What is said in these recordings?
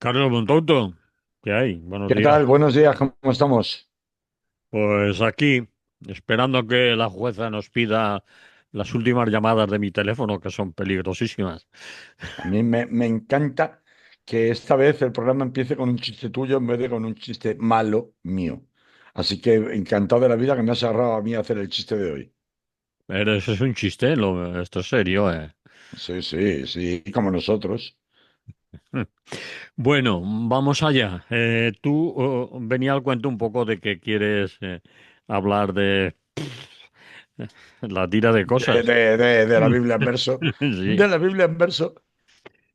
Carlos Montoto, ¿qué hay? Buenos ¿Qué días. tal? Buenos días, ¿cómo estamos? Pues aquí, esperando que la jueza nos pida las últimas llamadas de mi teléfono, que son peligrosísimas. A mí me encanta que esta vez el programa empiece con un chiste tuyo en vez de con un chiste malo mío. Así que encantado de la vida que me has agarrado a mí a hacer el chiste de hoy. Eso es un chiste, esto es serio, ¿eh? Sí, sí, sí, como nosotros. Bueno, vamos allá. Tú venía al cuento un poco de que quieres hablar de la tira de De, cosas. de- de- de la Biblia en verso. Sí. De la Biblia en verso.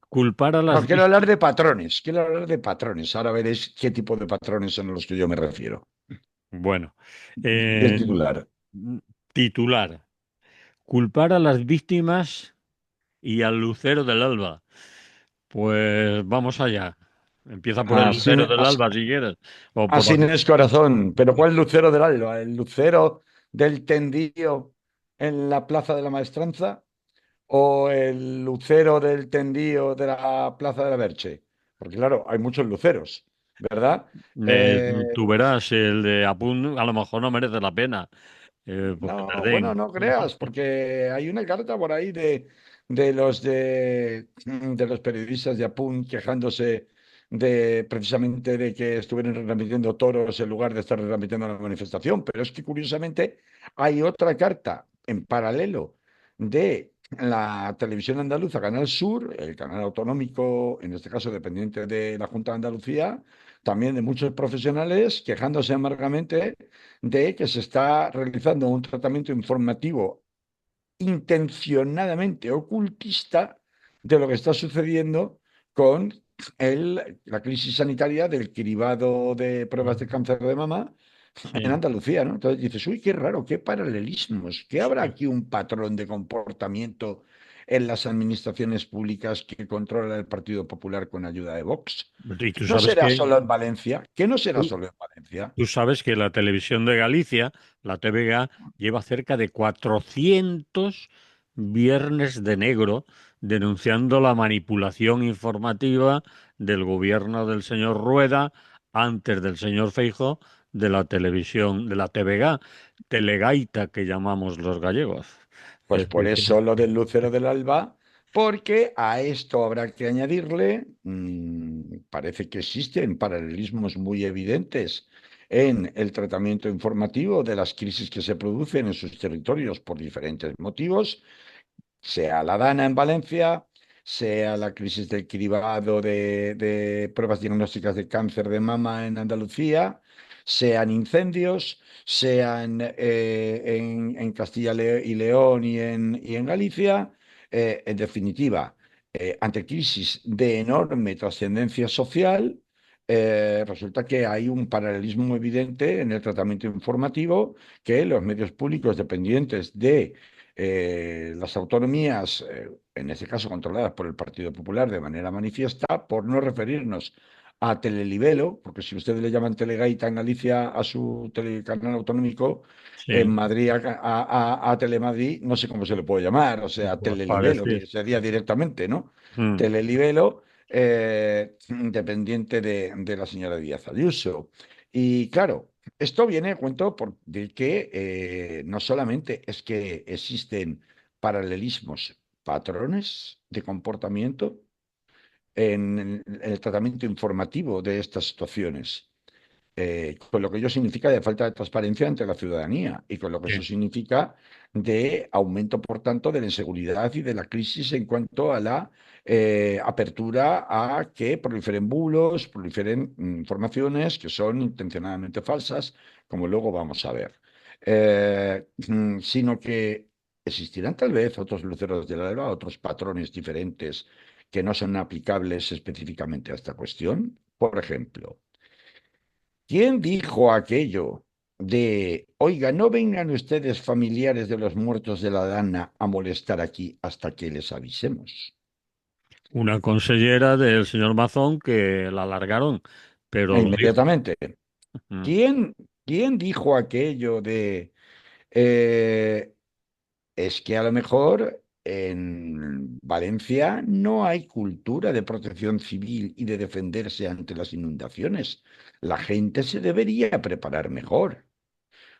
Culpar a No, las quiero hablar víctimas. de patrones. Quiero hablar de patrones. Ahora veréis qué tipo de patrones son a los que yo me refiero. Bueno, Y el eh, titular. titular. Culpar a las víctimas y al lucero del alba. Pues vamos allá. Empieza por el Así, lucero del alba si quieres. O por Así la... no es corazón. Pero ¿cuál lucero del alba? ¿El lucero del tendío en la Plaza de la Maestranza o el lucero del tendío de la Plaza de la Merche? Porque claro, hay muchos luceros, ¿verdad? Eh, Eh, tú verás, el de Apun a lo mejor no merece la pena, porque no, bueno, perden. no creas, porque hay una carta por ahí de los periodistas de Apun quejándose de precisamente de que estuvieran retransmitiendo toros en lugar de estar retransmitiendo la manifestación. Pero es que curiosamente hay otra carta en paralelo de la televisión andaluza, Canal Sur, el canal autonómico, en este caso dependiente de la Junta de Andalucía, también de muchos profesionales quejándose amargamente de que se está realizando un tratamiento informativo intencionadamente ocultista de lo que está sucediendo con la crisis sanitaria del cribado de pruebas de cáncer de mama en Sí, Andalucía, ¿no? Entonces dices, uy, qué raro, qué paralelismos, ¿qué habrá sí. aquí un patrón de comportamiento en las administraciones públicas que controla el Partido Popular con ayuda de Vox? Y tú ¿No sabes será que solo en Valencia? ¿Qué no será tú, solo en Valencia? tú sabes que la televisión de Galicia, la TVG, lleva cerca de 400 viernes de negro denunciando la manipulación informativa del gobierno del señor Rueda antes del señor Feijóo de la televisión, de la TVG, Telegaita que llamamos los gallegos. Pues Es por decir, eso lo del lucero del alba, porque a esto habrá que añadirle, parece que existen paralelismos muy evidentes en el tratamiento informativo de las crisis que se producen en sus territorios por diferentes motivos, sea la Dana en Valencia, sea la crisis del cribado de pruebas diagnósticas de cáncer de mama en Andalucía, sean incendios, sean en Castilla y León y en Galicia. En definitiva, ante crisis de enorme trascendencia social, resulta que hay un paralelismo evidente en el tratamiento informativo que los medios públicos dependientes de las autonomías, en este caso controladas por el Partido Popular de manera manifiesta, por no referirnos a Telelibelo, porque si ustedes le llaman Telegaita en Galicia a su telecanal autonómico, en sí, Madrid a Telemadrid, no sé cómo se le puede llamar, o sea, pues Telelibelo parece. sería directamente, ¿no? Mm. Telelibelo, dependiente de la señora Díaz Ayuso. Y claro, esto viene a cuento de que no solamente es que existen paralelismos, patrones de comportamiento en el tratamiento informativo de estas situaciones, con lo que ello significa de falta de transparencia entre la ciudadanía y con lo que eso Sí. significa de aumento, por tanto, de la inseguridad y de la crisis en cuanto a la apertura a que proliferen bulos, proliferen informaciones que son intencionadamente falsas, como luego vamos a ver. Sino que existirán tal vez otros luceros del alba, otros patrones diferentes que no son aplicables específicamente a esta cuestión. Por ejemplo, ¿quién dijo aquello de, oiga, no vengan ustedes familiares de los muertos de la Dana a molestar aquí hasta que les avisemos? Una consellera del señor Mazón que la alargaron, pero lo dijo. Inmediatamente. Mm. ¿Quién dijo aquello de, eh, es que a lo mejor en Valencia no hay cultura de protección civil y de defenderse ante las inundaciones. La gente se debería preparar mejor.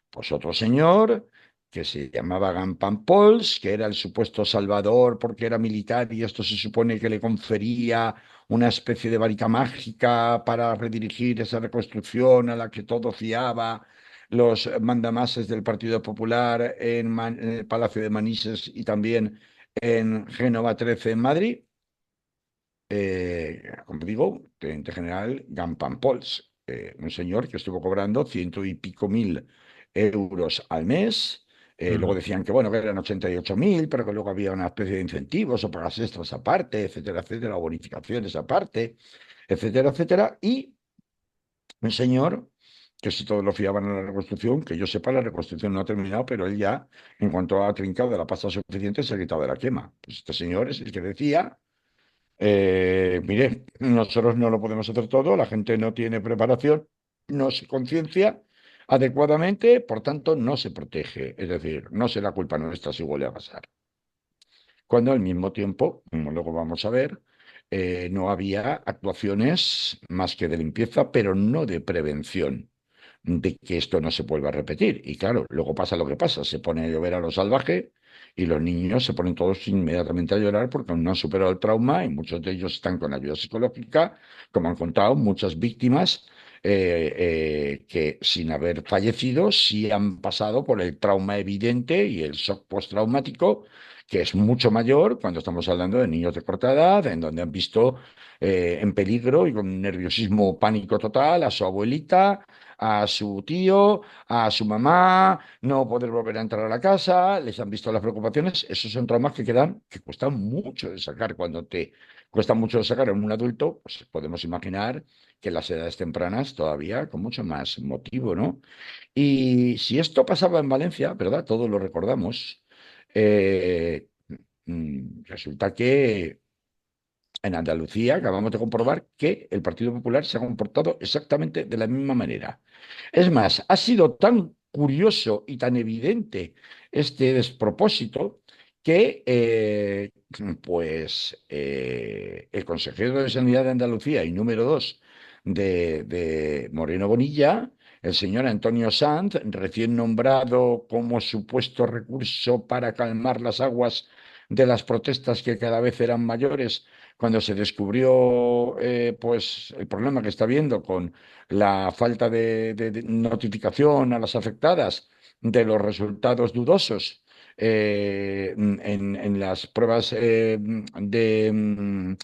Pues otro señor que se llamaba Gampan Pols, que era el supuesto salvador porque era militar y esto se supone que le confería una especie de varita mágica para redirigir esa reconstrucción a la que todo fiaba los mandamases del Partido Popular en el Palacio de Manises y también en Génova 13 en Madrid. Como digo, teniente general Gampan Pols, un señor que estuvo cobrando ciento y pico mil euros al mes. Luego Ujú. decían que bueno, que eran 88.000, pero que luego había una especie de incentivos o pagas extras aparte, etcétera, etcétera, o bonificaciones aparte, etcétera, etcétera. Y un señor que si todos lo fiaban a la reconstrucción, que yo sepa, la reconstrucción no ha terminado, pero él ya, en cuanto ha trincado de la pasta suficiente, se ha quitado de la quema. Pues este señor es el que decía mire, nosotros no lo podemos hacer todo, la gente no tiene preparación, no se conciencia adecuadamente, por tanto no se protege. Es decir, no será culpa nuestra si vuelve a pasar. Cuando al mismo tiempo, como luego vamos a ver, no había actuaciones más que de limpieza, pero no de prevención de que esto no se vuelva a repetir. Y claro, luego pasa lo que pasa, se pone a llover a lo salvaje y los niños se ponen todos inmediatamente a llorar porque aún no han superado el trauma y muchos de ellos están con ayuda psicológica, como han contado muchas víctimas que sin haber fallecido sí han pasado por el trauma evidente y el shock postraumático, que es mucho mayor cuando estamos hablando de niños de corta edad, en donde han visto en peligro y con nerviosismo pánico total a su abuelita, a su tío, a su mamá, no poder volver a entrar a la casa, les han visto las preocupaciones. Esos son traumas que quedan, que cuestan mucho de sacar. Cuando te cuesta mucho de sacar en un adulto, pues podemos imaginar que en las edades tempranas todavía con mucho más motivo, ¿no? Y si esto pasaba en Valencia, ¿verdad? Todos lo recordamos. eh, Resulta que en Andalucía acabamos de comprobar que el Partido Popular se ha comportado exactamente de la misma manera. Es más, ha sido tan curioso y tan evidente este despropósito que el consejero de Sanidad de Andalucía y número dos de Moreno Bonilla, el señor Antonio Sanz, recién nombrado como supuesto recurso para calmar las aguas de las protestas que cada vez eran mayores, cuando se descubrió el problema que está habiendo con la falta de notificación a las afectadas de los resultados dudosos en las pruebas de, de, mm,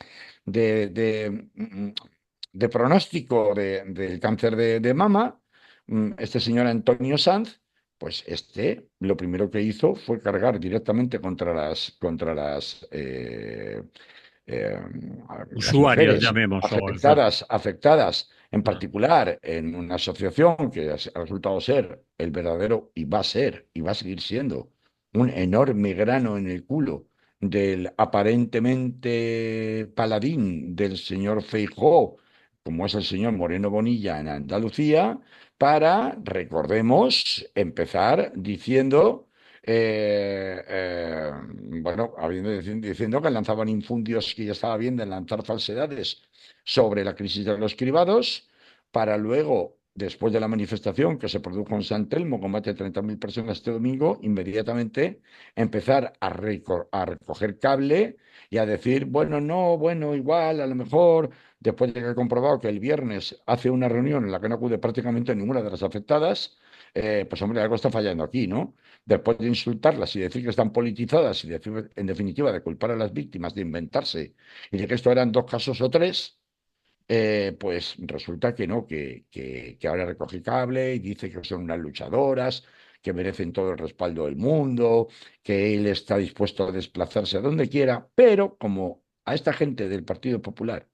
de pronóstico del cáncer de mama, este señor Antonio Sanz, pues lo primero que hizo fue cargar directamente eh, las Usuarios, mujeres llamemos, o afectadas en ah, particular en una asociación que ha resultado ser el verdadero, y va a ser, y va a seguir siendo, un enorme grano en el culo del aparentemente paladín del señor Feijóo, como es el señor Moreno Bonilla en Andalucía, para, recordemos, empezar diciendo bueno, diciendo que lanzaban infundios, que ya estaba bien de lanzar falsedades sobre la crisis de los cribados, para luego, después de la manifestación que se produjo en San Telmo, con más de 30.000 personas este domingo, inmediatamente empezar a recoger cable y a decir, bueno, no, bueno, igual, a lo mejor, después de que he comprobado que el viernes hace una reunión en la que no acude prácticamente ninguna de las afectadas, pues hombre, algo está fallando aquí, ¿no? Después de insultarlas y decir que están politizadas y decir, en definitiva, de culpar a las víctimas, de inventarse y de que esto eran dos casos o tres, pues resulta que no, que ahora recoge cable y dice que son unas luchadoras, que merecen todo el respaldo del mundo, que él está dispuesto a desplazarse a donde quiera, pero como a esta gente del Partido Popular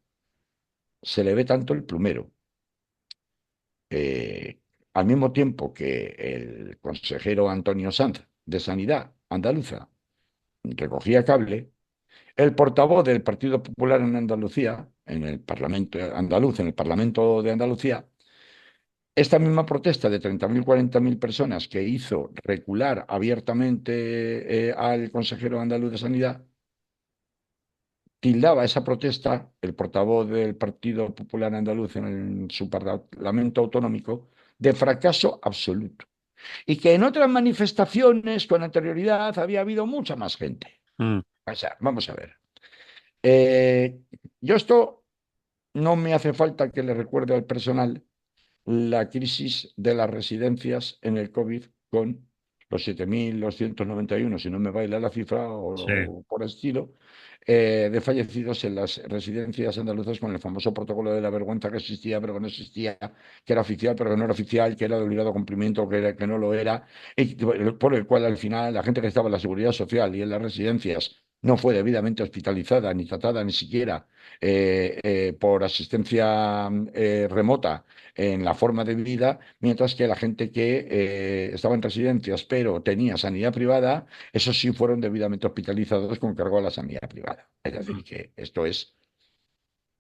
se le ve tanto el plumero, eh, al mismo tiempo que el consejero Antonio Sanz de Sanidad andaluza recogía cable, el portavoz del Partido Popular en Andalucía, en el Parlamento andaluz, en el Parlamento de Andalucía, esta misma protesta de 30.000, 40.000 personas que hizo recular abiertamente al consejero andaluz de Sanidad, tildaba esa protesta, el portavoz del Partido Popular Andaluz en su Parlamento Autonómico, de fracaso absoluto. Y que en otras manifestaciones con anterioridad había habido mucha más gente. Mm, O sea, vamos a ver. Eh, yo esto no me hace falta que le recuerde al personal la crisis de las residencias en el COVID con los 7.291, si no me baila la cifra sí. o por estilo, de fallecidos en las residencias andaluzas con el famoso protocolo de la vergüenza que existía, pero que no existía, que era oficial, pero que no era oficial, que era de obligado cumplimiento, que no lo era, y por el cual al final la gente que estaba en la seguridad social y en las residencias no fue debidamente hospitalizada, ni tratada, ni siquiera por asistencia remota en la forma de vida, mientras que la gente que estaba en residencias pero tenía sanidad privada, esos sí fueron debidamente hospitalizados con cargo a la sanidad privada. Es decir, que esto es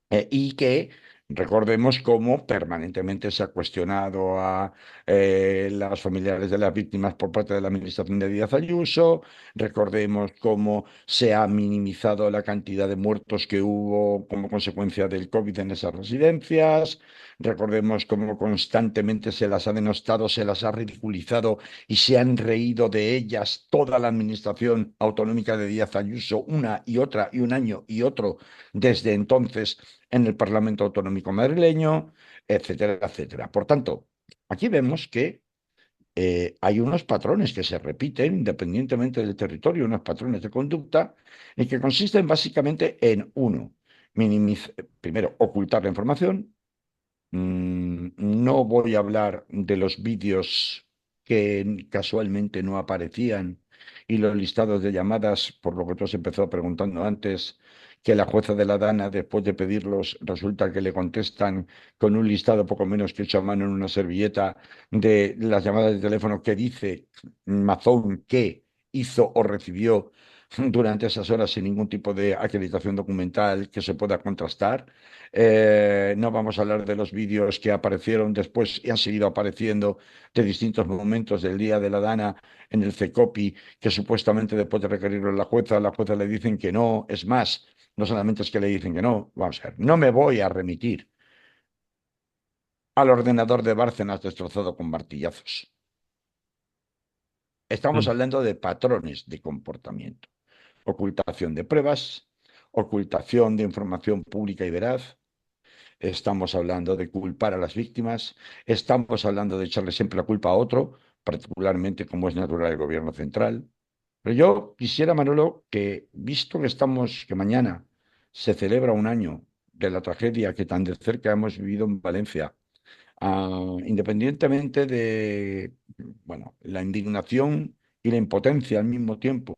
y que recordemos cómo permanentemente se ha cuestionado a las familiares de las víctimas por parte de la administración de Díaz Ayuso, recordemos cómo se ha minimizado la cantidad de muertos que hubo como consecuencia del COVID en esas residencias, recordemos cómo constantemente se las ha denostado, se las ha ridiculizado y se han reído de ellas toda la administración autonómica de Díaz Ayuso, una y otra y un año y otro desde entonces en el Parlamento Autonómico madrileño, etcétera, etcétera. Por tanto, aquí vemos que hay unos patrones que se repiten independientemente del territorio, unos patrones de conducta, y que consisten básicamente en uno, primero, ocultar la información. No voy a hablar de los vídeos que casualmente no aparecían y los listados de llamadas, por lo que tú has empezado preguntando antes, que la jueza de la Dana, después de pedirlos, resulta que le contestan con un listado poco menos que hecho a mano en una servilleta de las llamadas de teléfono que dice Mazón que hizo o recibió durante esas horas sin ningún tipo de acreditación documental que se pueda contrastar. No vamos a hablar de los vídeos que aparecieron después y han seguido apareciendo de distintos momentos del día de la Dana en el CECOPI, que supuestamente después de requerirlo a la jueza le dicen que no. Es más, no solamente es que le dicen que no, vamos a ver, no me voy a remitir al ordenador de Bárcenas destrozado con martillazos. Estamos Mm, hablando de patrones de comportamiento, ocultación de pruebas, ocultación de información pública y veraz. Estamos hablando de culpar a las víctimas, estamos hablando de echarle siempre la culpa a otro, particularmente como es natural el gobierno central. Pero yo quisiera, Manolo, que visto que que mañana se celebra un año de la tragedia que tan de cerca hemos vivido en Valencia, independientemente de, bueno, la indignación y la impotencia al mismo tiempo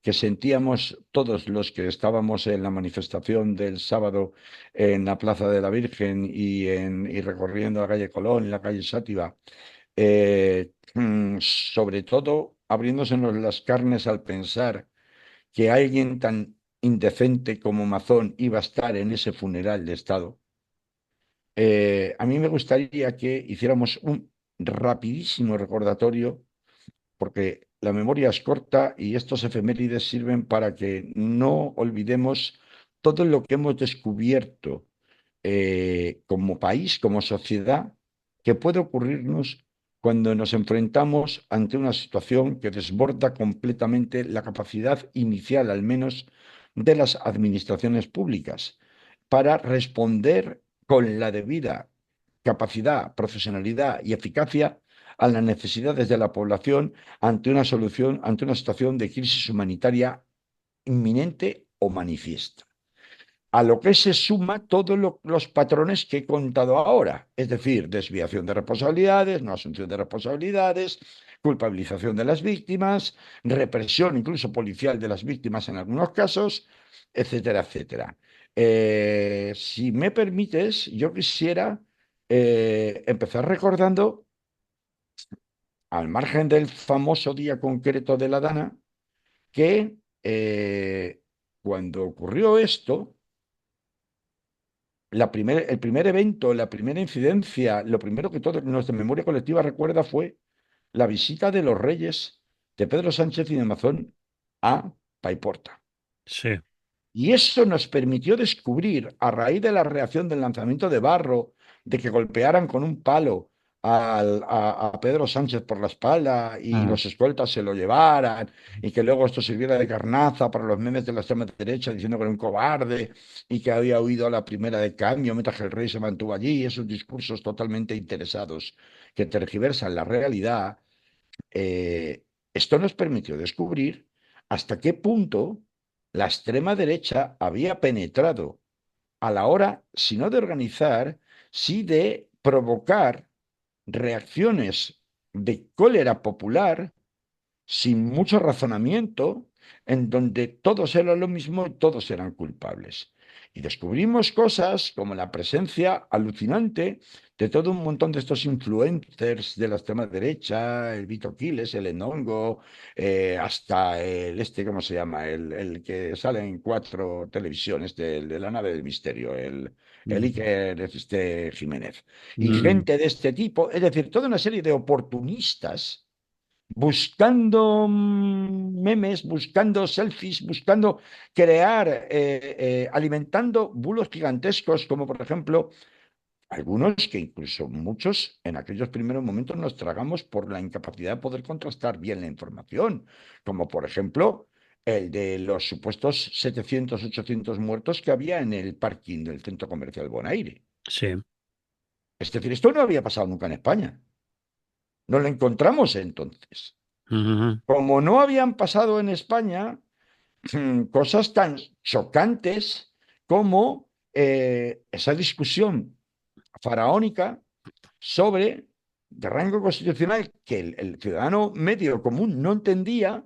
que sentíamos todos los que estábamos en la manifestación del sábado en la Plaza de la Virgen y recorriendo la calle Colón y la calle Sátiva, sobre todo abriéndosenos las carnes al pensar que alguien tan indecente como Mazón iba a estar en ese funeral de Estado. A mí me gustaría que hiciéramos un rapidísimo recordatorio, porque la memoria es corta y estos efemérides sirven para que no olvidemos todo lo que hemos descubierto como país, como sociedad, que puede ocurrirnos cuando nos enfrentamos ante una situación que desborda completamente la capacidad inicial, al menos, de las administraciones públicas para responder con la debida capacidad, profesionalidad y eficacia a las necesidades de la población ante una solución, ante una situación de crisis humanitaria inminente o manifiesta. A lo que se suma todos los patrones que he contado ahora, es decir, desviación de responsabilidades, no asunción de responsabilidades, culpabilización de las víctimas, represión incluso policial de las víctimas en algunos casos, etcétera, etcétera. Si me permites, yo quisiera empezar recordando, al margen del famoso día concreto de la Dana, que cuando ocurrió esto, el primer evento, la primera incidencia, lo primero que todos nuestra memoria colectiva recuerda fue la visita de los reyes de Pedro Sánchez y de Mazón a Paiporta. Sí, Y eso nos permitió descubrir, a raíz de la reacción del lanzamiento de Barro, de que golpearan con un palo a Pedro Sánchez por la espalda y mm, los escoltas se lo llevaran, y que luego esto sirviera de carnaza para los memes de la extrema derecha diciendo que era un cobarde y que había huido a la primera de cambio mientras que el rey se mantuvo allí, esos discursos totalmente interesados que tergiversan la realidad. Esto nos permitió descubrir hasta qué punto la extrema derecha había penetrado a la hora, si no de organizar, sí de provocar reacciones de cólera popular sin mucho razonamiento, en donde todos eran lo mismo y todos eran culpables. Y descubrimos cosas como la presencia alucinante de todo un montón de estos influencers de la extrema derecha, el Vito Quiles, el Enongo, hasta el ¿cómo se llama? El que sale en 4 televisiones de la nave del misterio, el mm, Iker Jiménez. Y mm, gente de este tipo, es decir, toda una serie de oportunistas buscando memes, buscando selfies, buscando crear, alimentando bulos gigantescos, como por ejemplo algunos que incluso muchos en aquellos primeros momentos nos tragamos por la incapacidad de poder contrastar bien la información, como por ejemplo el de los supuestos 700, 800 muertos que había en el parking del centro comercial Bonaire. sí. Es decir, esto no había pasado nunca en España. No lo encontramos entonces. Ujú, Como no habían pasado en España, cosas tan chocantes como esa discusión faraónica sobre de rango constitucional que el ciudadano medio común no entendía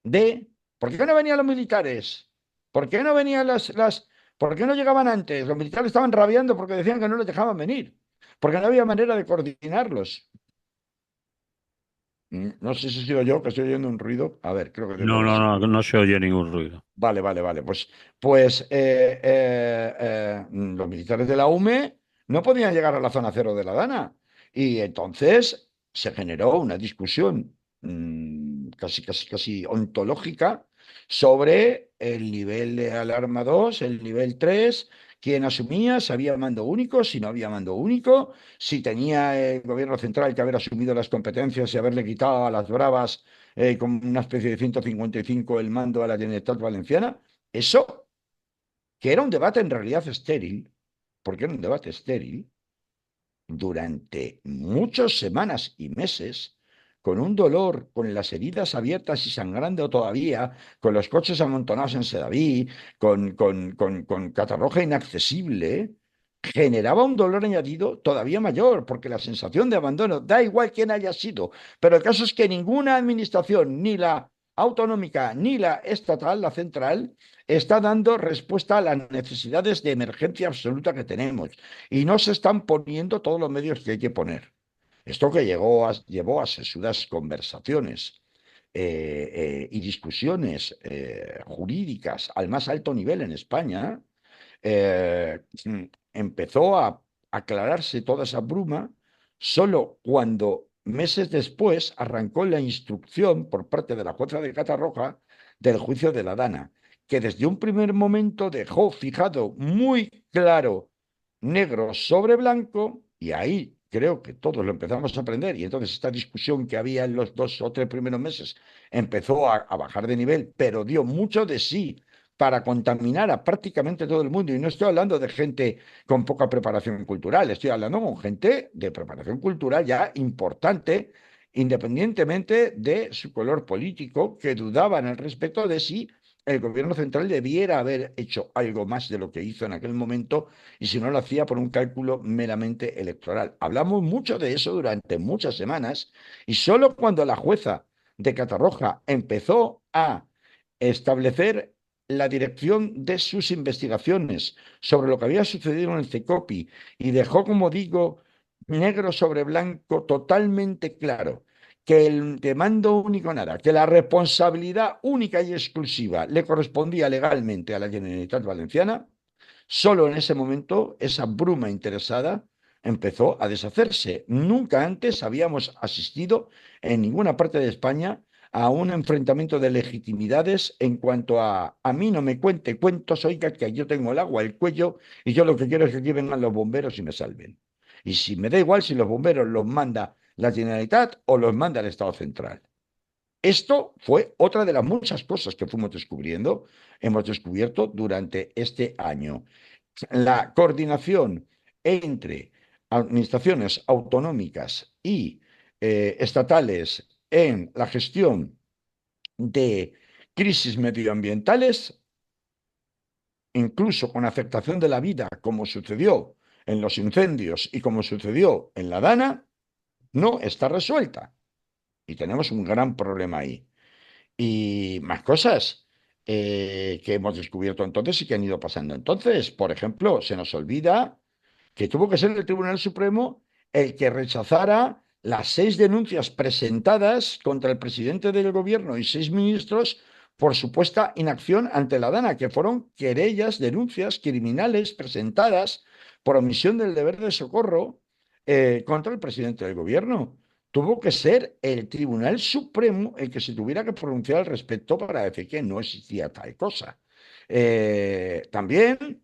de por qué no venían los militares, por qué no venían por qué no llegaban antes. Los militares estaban rabiando porque decían que no les dejaban venir, porque no había manera de coordinarlos. No sé si he sido yo que estoy oyendo un ruido. A ver, creo que debe no, haber no, sido. no, no se oye ningún ruido. Vale, vale, vale. Pues los militares de la UME no podían llegar a la zona cero de la Dana. Y entonces se generó una discusión casi, casi, casi ontológica sobre el nivel de alarma 2, el nivel 3, quién asumía, si había mando único, si no había mando único, si tenía el gobierno central que haber asumido las competencias y haberle quitado a las bravas con una especie de 155 el mando a la Generalitat Valenciana. Eso, que era un debate en realidad estéril, porque era un debate estéril, durante muchas semanas y meses, con un dolor, con las heridas abiertas y sangrando todavía, con los coches amontonados en Sedaví, con Catarroja inaccesible, generaba un dolor añadido todavía mayor, porque la sensación de abandono, da igual quién haya sido, pero el caso es que ninguna administración, ni la autonómica ni la estatal, la central, está dando respuesta a las necesidades de emergencia absoluta que tenemos y no se están poniendo todos los medios que hay que poner. Esto que llevó a sesudas conversaciones y discusiones jurídicas al más alto nivel en España, eh, empezó a aclararse toda esa bruma solo cuando meses después arrancó la instrucción por parte de la jueza de Catarroja del juicio de la Dana, que desde un primer momento dejó fijado muy claro, negro sobre blanco, y ahí creo que todos lo empezamos a aprender, y entonces esta discusión que había en los 2 o 3 primeros meses empezó a bajar de nivel, pero dio mucho de sí para contaminar a prácticamente todo el mundo. Y no estoy hablando de gente con poca preparación cultural, estoy hablando con gente de preparación cultural ya importante, independientemente de su color político, que dudaban al respecto de si el gobierno central debiera haber hecho algo más de lo que hizo en aquel momento y si no lo hacía por un cálculo meramente electoral. Hablamos mucho de eso durante muchas semanas y solo cuando la jueza de Catarroja empezó a establecer la dirección de sus investigaciones sobre lo que había sucedido en el CECOPI y dejó, como digo, negro sobre blanco totalmente claro que el de mando único nada, que la responsabilidad única y exclusiva le correspondía legalmente a la Generalitat Valenciana, Solo en ese momento esa bruma interesada empezó a deshacerse. Nunca antes habíamos asistido en ninguna parte de España a un enfrentamiento de legitimidades en cuanto a mí no me cuente cuentos, oiga, que yo tengo el agua al cuello y yo lo que quiero es que aquí vengan los bomberos y me salven. Y si me da igual si los bomberos los manda la Generalitat o los manda el Estado Central. Esto fue otra de las muchas cosas que fuimos descubriendo, hemos descubierto durante este año. La coordinación entre administraciones autonómicas y estatales en la gestión de crisis medioambientales, incluso con afectación de la vida, como sucedió en los incendios y como sucedió en la Dana, no está resuelta. Y tenemos un gran problema ahí. Y más cosas que hemos descubierto entonces y que han ido pasando. Entonces, por ejemplo, se nos olvida que tuvo que ser el Tribunal Supremo el que rechazara las 6 denuncias presentadas contra el presidente del gobierno y 6 ministros por supuesta inacción ante la Dana, que fueron querellas, denuncias criminales presentadas por omisión del deber de socorro contra el presidente del gobierno. Tuvo que ser el Tribunal Supremo el que se tuviera que pronunciar al respecto para decir que no existía tal cosa. También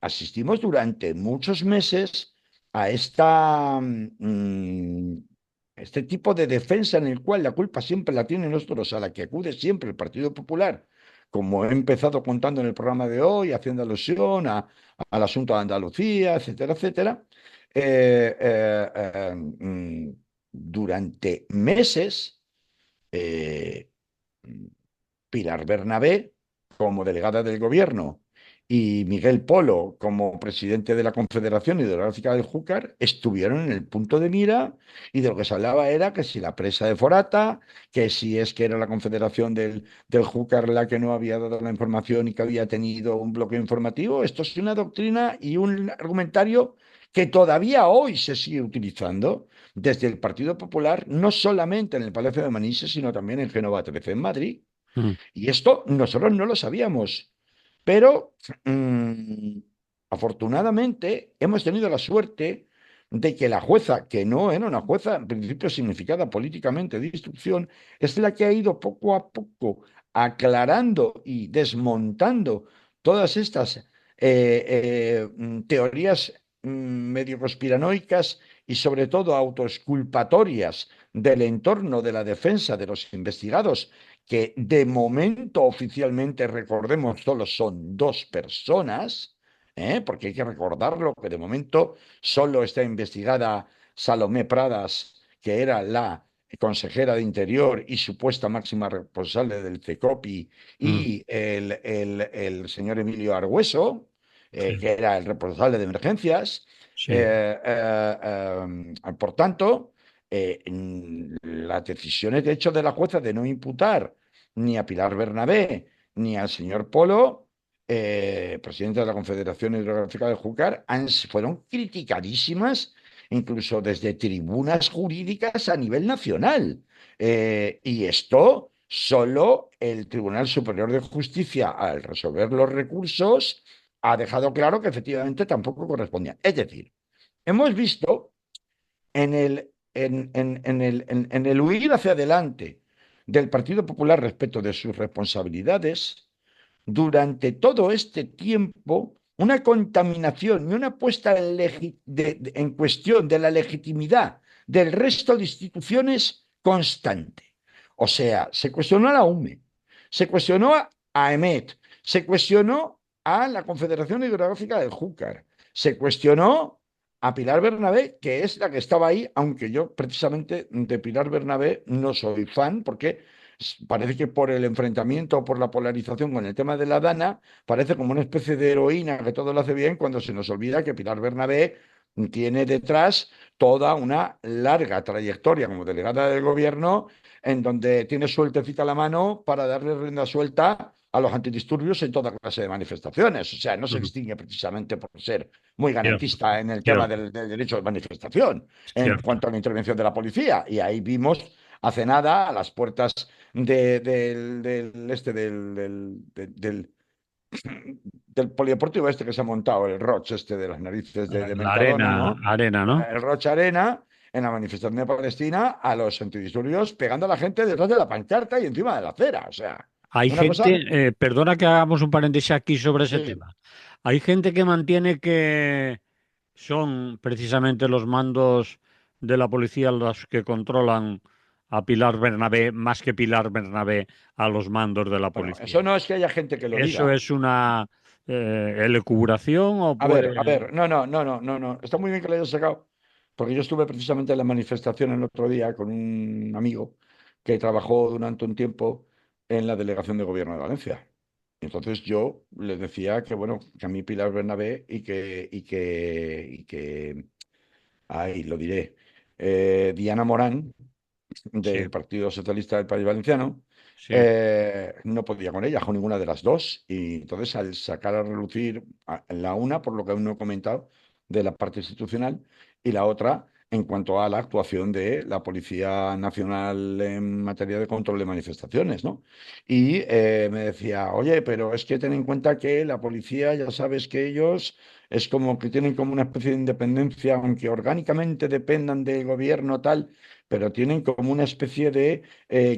asistimos durante muchos meses a este tipo de defensa en el cual la culpa siempre la tienen nosotros, a la que acude siempre el Partido Popular, como he empezado contando en el programa de hoy, haciendo alusión al asunto de Andalucía, etcétera, etcétera. Eh, eh, eh, mm, Durante meses, eh, Pilar Bernabé como delegada del gobierno y Miguel Polo como presidente de la Confederación Hidrográfica del Júcar estuvieron en el punto de mira, y de lo que se hablaba era que si la presa de Forata, que si es que era la Confederación del Júcar la que no había dado la información y que había tenido un bloqueo informativo. Esto es una doctrina y un argumentario que todavía hoy se sigue utilizando desde el Partido Popular, no solamente en el Palacio de Manises, sino también en Génova 13 en Madrid. Mm, Y esto nosotros no lo sabíamos, pero afortunadamente hemos tenido la suerte de que la jueza, que no era una jueza en principio significada políticamente de instrucción, es la que ha ido poco a poco aclarando y desmontando todas estas teorías medio conspiranoicas y sobre todo autoexculpatorias del entorno de la defensa de los investigados, que de momento oficialmente, recordemos, solo son 2 personas, porque hay que recordarlo que de momento solo está investigada Salomé Pradas, que era la consejera de Interior y supuesta máxima responsable del CECOPI, mm, y el señor Emilio Argüeso, sí, que era el responsable de emergencias. sí. Por tanto, las decisiones de hecho de la jueza de no imputar ni a Pilar Bernabé ni al señor Polo, presidente de la Confederación Hidrográfica del Júcar, fueron criticadísimas incluso desde tribunas jurídicas a nivel nacional. Y esto solo el Tribunal Superior de Justicia, al resolver los recursos, ha dejado claro que efectivamente tampoco correspondía. Es decir, hemos visto en el huir hacia adelante del Partido Popular respecto de sus responsabilidades, durante todo este tiempo, una contaminación y una puesta en cuestión de la legitimidad del resto de instituciones constante. O sea, se cuestionó a la UME, se cuestionó a EMET, se cuestionó a la Confederación Hidrográfica del Júcar, se cuestionó a Pilar Bernabé, que es la que estaba ahí, aunque yo precisamente de Pilar Bernabé no soy fan, porque parece que por el enfrentamiento o por la polarización con el tema de la Dana, parece como una especie de heroína que todo lo hace bien, cuando se nos olvida que Pilar Bernabé tiene detrás toda una larga trayectoria como delegada del gobierno, en donde tiene sueltecita la mano para darle rienda suelta a los antidisturbios en toda clase de manifestaciones. O sea, no se Mm, distingue precisamente por ser muy cierto, garantista en el tema cierto, del derecho de manifestación en cierto. cuanto a la intervención de la policía. Y ahí vimos hace nada, a las puertas del del polideportivo este que se ha montado, el Roch este de las narices de La Mercadona, ¿no? arena, ¿no? El Roch Arena, en la manifestación de Palestina, a los antidisturbios pegando a la gente detrás de la pancarta y encima de la acera. O sea, Hay una cosa, gente, perdona que hagamos un paréntesis aquí sobre ese sí, tema. Hay gente que mantiene que son precisamente los mandos de la policía los que controlan a Pilar Bernabé más que Pilar Bernabé a los mandos de la bueno, eso policía. no es que haya gente que lo ¿Eso diga. es una elucubración o A puede...? ver, no, no, no, no, no, no. Está muy bien que lo hayas sacado, porque yo estuve precisamente en la manifestación el otro día con un amigo que trabajó durante un tiempo en la delegación de gobierno de Valencia. Entonces yo les decía que, bueno, que a mí Pilar Bernabé ahí lo diré, Diana Morán, Sí, del Partido Socialista del País Valenciano, sí, no podía con ella, con ninguna de las dos. Y entonces, al sacar a relucir la una, por lo que aún no he comentado, de la parte institucional, y la otra en cuanto a la actuación de la Policía Nacional en materia de control de manifestaciones, ¿no? Y me decía, oye, pero es que ten en cuenta que la policía, ya sabes que ellos es como que tienen como una especie de independencia, aunque orgánicamente dependan del gobierno tal, pero tienen como una especie de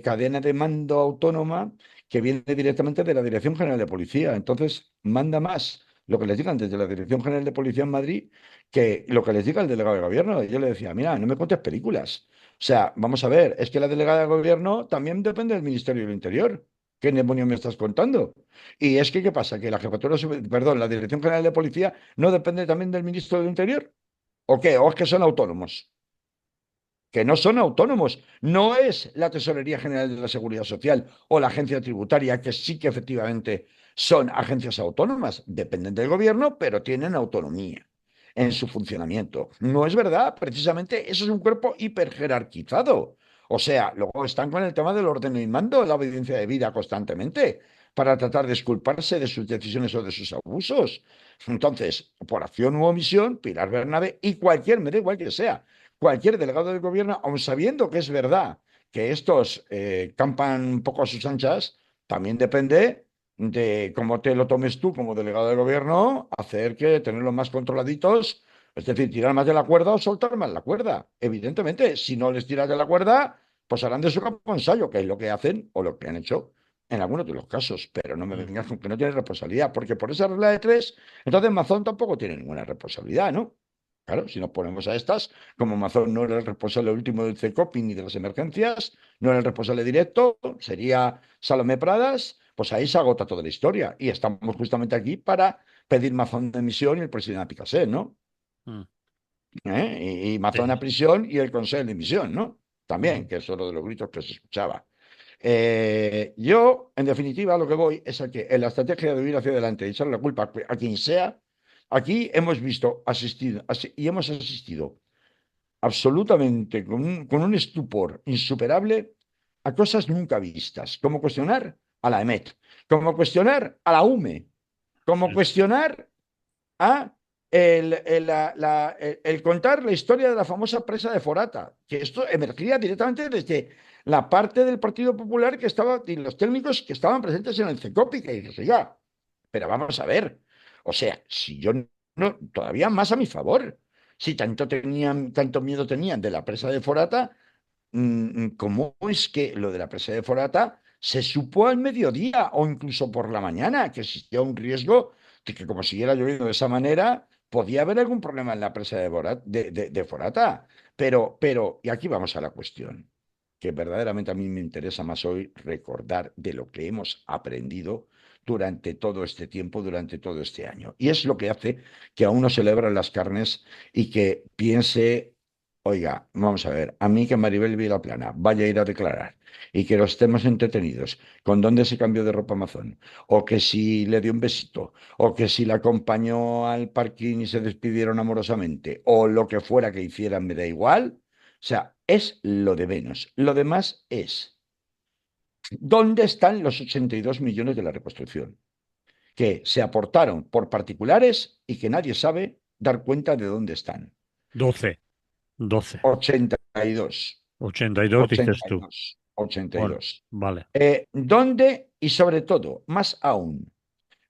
cadena de mando autónoma que viene directamente de la Dirección General de Policía. Entonces, manda más lo que les digan desde la Dirección General de Policía en Madrid que lo que les diga el delegado de gobierno. Y yo le decía, mira, no me cuentes películas. O sea, vamos a ver, es que la delegada de gobierno también depende del Ministerio del Interior. ¿Qué demonio me estás contando? Y es que, ¿qué pasa? Que la perdón, la Dirección General de Policía no depende también del Ministro del Interior. ¿O qué? ¿O es que son autónomos? Que no son autónomos. No es la Tesorería General de la Seguridad Social o la Agencia Tributaria, que sí que efectivamente son agencias autónomas. Dependen del gobierno, pero tienen autonomía en su funcionamiento. No es verdad, precisamente eso es un cuerpo hiperjerarquizado. O sea, luego están con el tema del orden y mando, la obediencia de vida constantemente, para tratar de exculparse de sus decisiones o de sus abusos. Entonces, por acción u omisión, Pilar Bernabé y cualquier, me da igual que sea, cualquier delegado del gobierno, aun sabiendo que es verdad que estos campan un poco a sus anchas, también depende de cómo te lo tomes tú como delegado del gobierno, hacer que tenerlos más controladitos, es decir, tirar más de la cuerda o soltar más la cuerda. Evidentemente, si no les tiras de la cuerda, pues harán de su campo ensayo, que es lo que hacen o lo que han hecho en algunos de los casos, pero no me mm, vengas con que no tiene responsabilidad, porque por esa regla de tres, entonces Mazón tampoco tiene ninguna responsabilidad, ¿no? Claro, si nos ponemos a estas, como Mazón no era el responsable último del CECOPI ni de las emergencias, no era el responsable directo, sería Salomé Pradas, pues ahí se agota toda la historia. Y estamos justamente aquí para pedir Mazón de misión y el presidente a Picasso, ¿no? mm, Y Mazón a sí, prisión y el consejo de misión, ¿no? También, mm, que es uno de los gritos que se escuchaba. Yo, en definitiva, lo que voy es a que en la estrategia de ir hacia adelante y echarle la culpa a quien sea, aquí hemos visto y hemos asistido absolutamente con un estupor insuperable a cosas nunca vistas, como cuestionar a la EMET, como cuestionar a la UME, como sí. cuestionar a el contar la historia de la famosa presa de Forata, que esto emergía directamente desde la parte del Partido Popular que estaba, y los técnicos que estaban presentes en el CECOPI, que dices, oiga, pero vamos a ver, o sea, si yo no, todavía más a mi favor, si tanto miedo tenían de la presa de Forata, ¿cómo es que lo de la presa de Forata se supo al mediodía o incluso por la mañana que existía un riesgo de que como siguiera lloviendo de esa manera, podía haber algún problema en la presa de Forata? Y aquí vamos a la cuestión, que verdaderamente a mí me interesa más hoy recordar de lo que hemos aprendido durante todo este tiempo, durante todo este año. Y es lo que hace que aún no celebran las carnes y que piense. Oiga, vamos a ver, a mí que Maribel Vilaplana vaya a ir a declarar y que los estemos entretenidos con dónde se cambió de ropa Amazon, o que si le dio un besito, o que si la acompañó al parking y se despidieron amorosamente, o lo que fuera que hicieran, me da igual. O sea, es lo de menos. Lo demás es, ¿dónde están los 82 millones de la reconstrucción? Que se aportaron por particulares y que nadie sabe dar cuenta de dónde están. 12, 12. 82. 82 dices ochenta y tú. dos, ochenta y Bueno, dos. vale. ¿Dónde? Y sobre todo, más aún,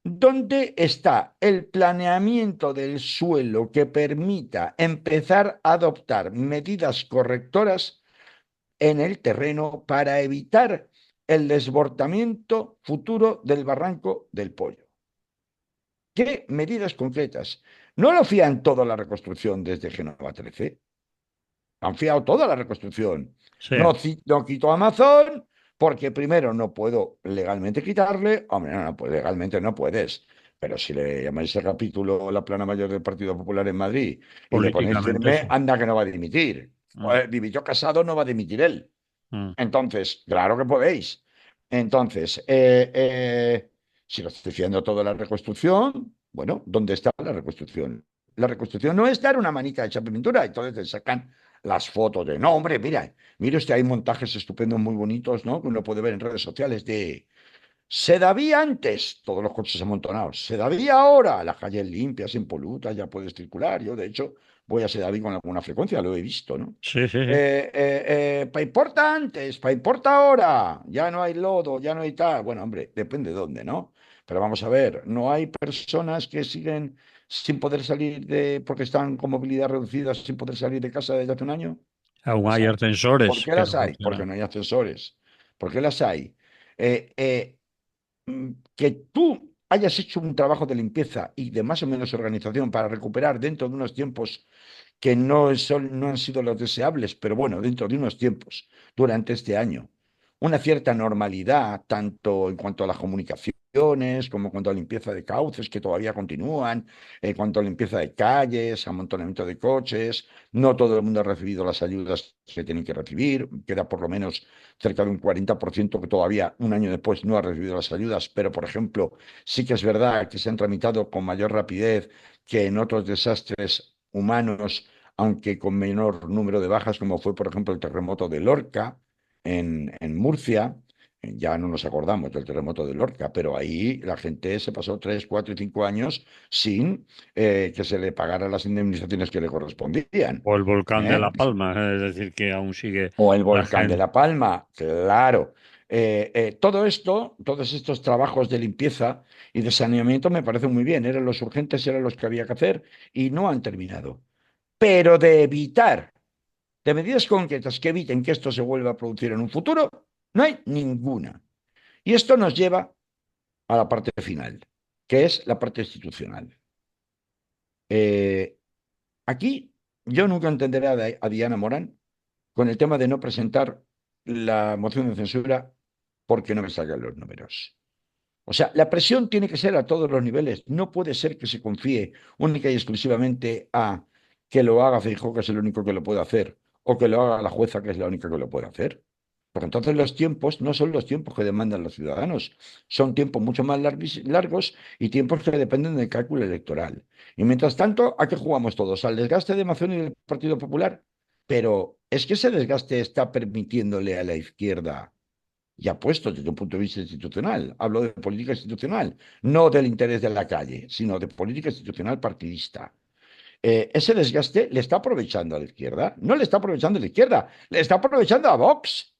¿Dónde está el planeamiento del suelo que permita empezar a adoptar medidas correctoras en el terreno para evitar el desbordamiento futuro del barranco del Pollo? ¿Qué medidas concretas? ¿No lo fían toda la reconstrucción desde Génova 13? Han fiado toda la reconstrucción. Sí, No, no quito Amazon porque primero no puedo legalmente quitarle. Hombre, no, no, pues legalmente no puedes. Pero si le llamáis el capítulo la plana mayor del Partido Popular en Madrid y le ponéis políticamente firme, sí. anda que no va a dimitir. Mm, Joder, dimitió Casado, no va a dimitir él. mm. Entonces, claro que podéis. Entonces, si lo estoy haciendo toda la reconstrucción, bueno, ¿dónde está la reconstrucción? La reconstrucción no es dar una manita hecha pintura, entonces te sacan las fotos de, no, hombre, mira, mire usted, hay montajes estupendos, muy bonitos, ¿no? Que uno puede ver en redes sociales de Sedaví antes, todos los coches amontonados. Sedaví ahora, las calles limpias, impolutas, ya puedes circular. Yo, de hecho, voy a Sedaví con alguna frecuencia, lo he visto, ¿no? Sí, sí, sí. Pa' importa antes, pa' importa ahora. Ya no hay lodo, ya no hay tal. Bueno, hombre, depende de dónde, ¿no? Pero vamos a ver, no hay personas que siguen sin poder salir porque están con movilidad reducida, sin poder salir de casa desde hace un año. Aún Las hay hay. ¿Por ascensores qué que las no hay? Porque funcionan. no hay ascensores. ¿Por qué las hay? Eh, eh, que tú hayas hecho un trabajo de limpieza y de más o menos organización para recuperar dentro de unos tiempos que no han sido los deseables, pero bueno, dentro de unos tiempos, durante este año, una cierta normalidad, tanto en cuanto a las comunicaciones, como en cuanto a limpieza de cauces que todavía continúan, en cuanto a limpieza de calles, amontonamiento de coches. No todo el mundo ha recibido las ayudas que tienen que recibir, queda por lo menos cerca de un 40% que todavía un año después no ha recibido las ayudas, pero por ejemplo, sí que es verdad que se han tramitado con mayor rapidez que en otros desastres humanos, aunque con menor número de bajas, como fue por ejemplo el terremoto de Lorca en Murcia. Ya no nos acordamos del terremoto de Lorca, pero ahí la gente se pasó 3, 4 y 5 años sin que se le pagaran las indemnizaciones que le correspondían. O el volcán de ¿Eh? La Palma, es decir, que aún sigue O el la volcán de gente. La Palma, claro. Todo esto, todos estos trabajos de limpieza y de saneamiento me parecen muy bien, eran los urgentes, eran los que había que hacer y no han terminado. Pero de evitar, de medidas concretas que eviten que esto se vuelva a producir en un futuro, no hay ninguna. Y esto nos lleva a la parte final, que es la parte institucional. Eh, Aquí yo nunca entenderé a Diana Morán con el tema de no presentar la moción de censura porque no me salgan los números. O sea, la presión tiene que ser a todos los niveles. No puede ser que se confíe única y exclusivamente a que lo haga Feijóo, que es el único que lo puede hacer, o que lo haga la jueza, que es la única que lo puede hacer. Porque entonces los tiempos no son los tiempos que demandan los ciudadanos, son tiempos mucho más largos y tiempos que dependen del cálculo electoral. Y mientras tanto, ¿a qué jugamos todos? ¿Al desgaste de Mazón y del Partido Popular? Pero es que ese desgaste está permitiéndole a la izquierda ya puesto desde un punto de vista institucional. Hablo de política institucional, no del interés de la calle, sino de política institucional partidista. Ese desgaste le está aprovechando a la izquierda. No le está aprovechando a la izquierda, le está aprovechando a Vox.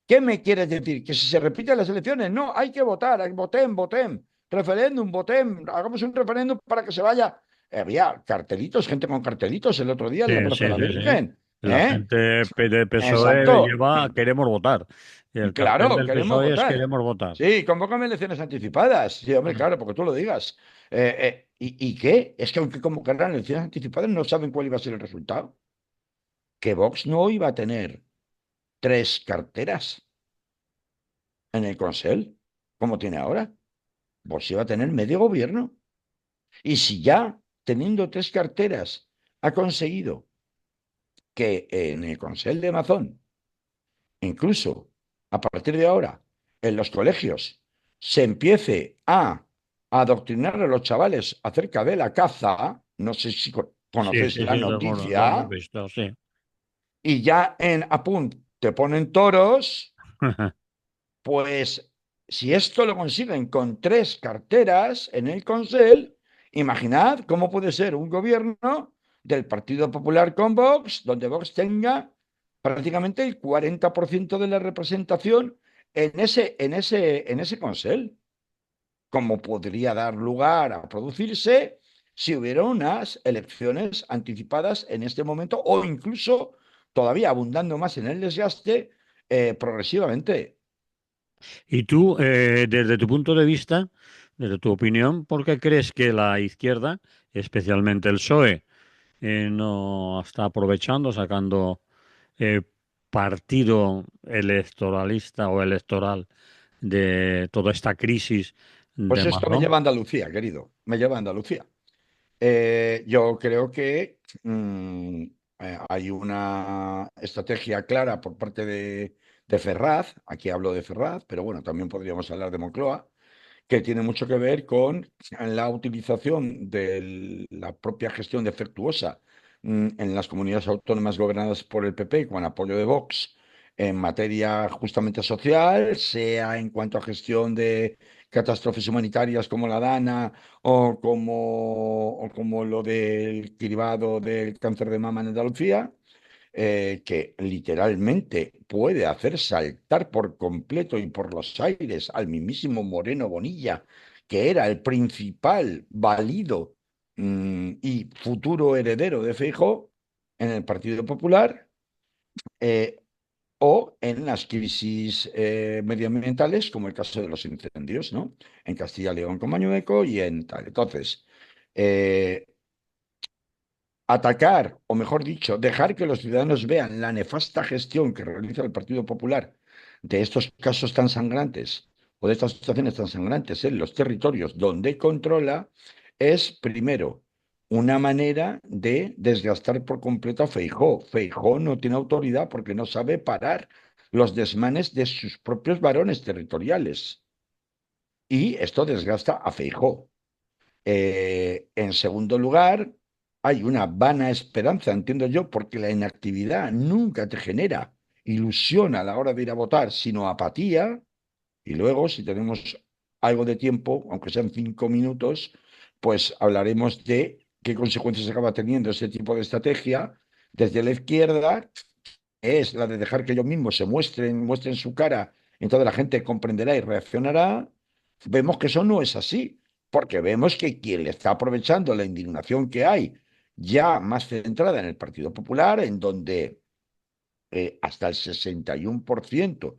¿Qué me quieres decir? ¿Que si se repiten las elecciones? No, hay que votar, voten, voten. Referéndum, voten, hagamos un referéndum para que se vaya. Había cartelitos, gente con cartelitos el otro día en la Sí, Plaza de sí, la sí, sí. Virgen. La ¿Eh? gente de PSOE Exacto. lleva queremos votar. Y el cartel Claro, del queremos PSOE es votar. queremos votar. Sí, convócame elecciones anticipadas. Sí, hombre, Mm. claro, porque tú lo digas. ¿Y qué? Es que aunque convocaran elecciones anticipadas, no saben cuál iba a ser el resultado. Que Vox no iba a tener 3 carteras en el Consell, como tiene ahora. Vox iba a tener medio gobierno. Y si ya, teniendo 3 carteras, ha conseguido que en el Consell de Amazon, incluso a partir de ahora, en los colegios, se empiece a adoctrinar a los chavales acerca de la caza, no sé si Sí, conoces sí, la sí, lo hemos noticia, visto, sí. y ya en Apunt te ponen toros, pues si esto lo consiguen con 3 carteras en el Consell, imaginad cómo puede ser un gobierno del Partido Popular con Vox, donde Vox tenga prácticamente el 40% de la representación en ese Consell. como podría dar lugar a producirse si hubiera unas elecciones anticipadas en este momento o incluso todavía abundando más en el desgaste progresivamente. Y tú, desde tu punto de vista, desde tu opinión, ¿por qué crees que la izquierda, especialmente el PSOE, no está aprovechando, sacando eh, partido electoralista o electoral de toda esta crisis de Pues esto me Amazon? lleva a Andalucía, querido, me lleva a Andalucía. Yo creo que mm, hay una estrategia clara por parte de Ferraz, aquí hablo de Ferraz, pero bueno, también podríamos hablar de Moncloa, que tiene mucho que ver con la utilización de la propia gestión defectuosa en las comunidades autónomas gobernadas por el PP con apoyo de Vox en materia justamente social, sea en cuanto a gestión de catástrofes humanitarias como la Dana o como lo del cribado del cáncer de mama en Andalucía, que literalmente puede hacer saltar por completo y por los aires al mismísimo Moreno Bonilla, que era el principal válido y futuro heredero de Feijóo en el Partido Popular, eh, o en las crisis medioambientales, como el caso de los incendios, ¿no? En Castilla y León con Mañueco y en tal. Entonces, eh, atacar, o mejor dicho, dejar que los ciudadanos vean la nefasta gestión que realiza el Partido Popular de estos casos tan sangrantes o de estas situaciones tan sangrantes en los territorios donde controla, es primero una manera de desgastar por completo a Feijóo. Feijóo no tiene autoridad porque no sabe parar los desmanes de sus propios varones territoriales. Y esto desgasta a Feijóo. En segundo lugar, hay una vana esperanza, entiendo yo, porque la inactividad nunca te genera ilusión a la hora de ir a votar, sino apatía. Y luego, si tenemos algo de tiempo, aunque sean 5 minutos, pues hablaremos de qué consecuencias acaba teniendo ese tipo de estrategia desde la izquierda, es la de dejar que ellos mismos se muestren su cara, entonces la gente comprenderá y reaccionará. Vemos que eso no es así, porque vemos que quien le está aprovechando la indignación que hay, ya más centrada en el Partido Popular, en donde hasta el 61%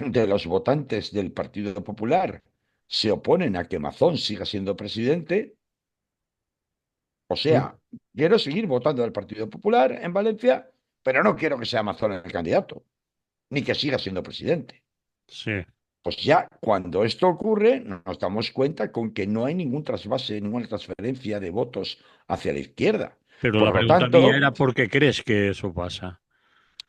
de los votantes del Partido Popular se oponen a que Mazón siga siendo presidente. O sea, Mm. quiero seguir votando al Partido Popular en Valencia, pero no quiero que sea Mazón el candidato, ni que siga siendo presidente. Sí, Pues ya cuando esto ocurre, nos damos cuenta con que no hay ningún trasvase, ninguna transferencia de votos hacia la izquierda. pero la Por lo pregunta mía tanto, era ¿por qué crees que eso pasa?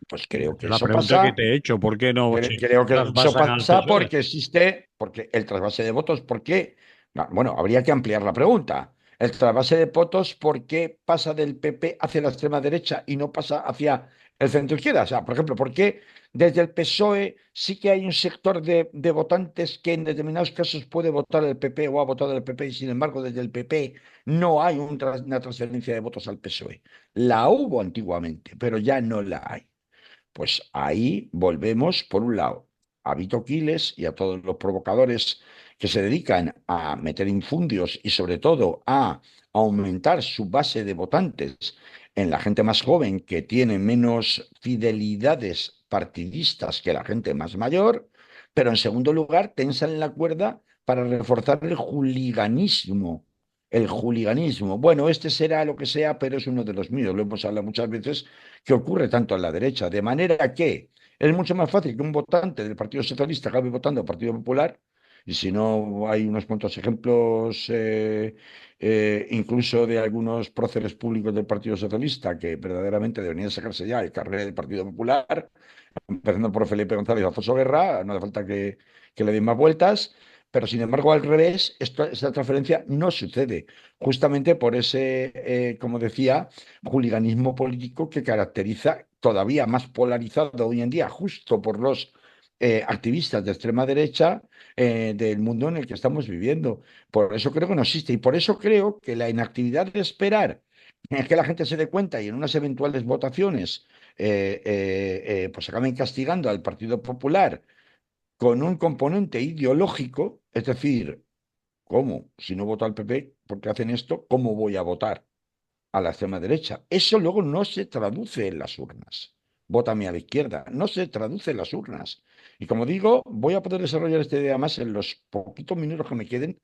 pues creo Es que la eso pregunta que pasa. te he hecho, ¿por qué no se Creo que eso trasvasan al pasa PSOE? porque existe, porque el trasvase de votos, ¿por qué? No, bueno, habría que ampliar la pregunta. El trasvase de votos, ¿por qué pasa del PP hacia la extrema derecha y no pasa hacia el centro izquierda? O sea, por ejemplo, ¿por qué desde el PSOE sí que hay un sector de votantes que en determinados casos puede votar el PP o ha votado el PP y sin embargo desde el PP no hay una transferencia de votos al PSOE? La hubo antiguamente, pero ya no la hay. Pues ahí volvemos, por un lado, a Vito Quiles y a todos los provocadores que se dedican a meter infundios y sobre todo a aumentar su base de votantes en la gente más joven que tiene menos fidelidades partidistas que la gente más mayor, pero en segundo lugar tensan la cuerda para reforzar el juliganismo. El juliganismo. Bueno, este será lo que sea, pero es uno de los míos. Lo hemos hablado muchas veces que ocurre tanto a la derecha, de manera que es mucho más fácil que un votante del Partido Socialista acabe votando al Partido Popular, y si no hay unos cuantos ejemplos, incluso de algunos próceres públicos del Partido Socialista que verdaderamente deberían sacarse ya el carnet del Partido Popular, empezando por Felipe González y Alfonso Guerra, no hace falta que le den más vueltas, pero sin embargo al revés, esa transferencia no sucede, justamente por ese, como decía, juliganismo político que caracteriza todavía más polarizado hoy en día, justo por los activistas de extrema derecha del mundo en el que estamos viviendo. Por eso creo que no existe y por eso creo que la inactividad de esperar es que la gente se dé cuenta y en unas eventuales votaciones pues acaben castigando al Partido Popular con un componente ideológico, es decir, ¿Cómo? Si no voto al PP, ¿por qué hacen esto? ¿Cómo voy a votar a la extrema derecha? Eso luego no se traduce en las urnas. Vótame a la izquierda. No se traduce en las urnas. Y como digo, voy a poder desarrollar esta idea más en los poquitos minutos que me queden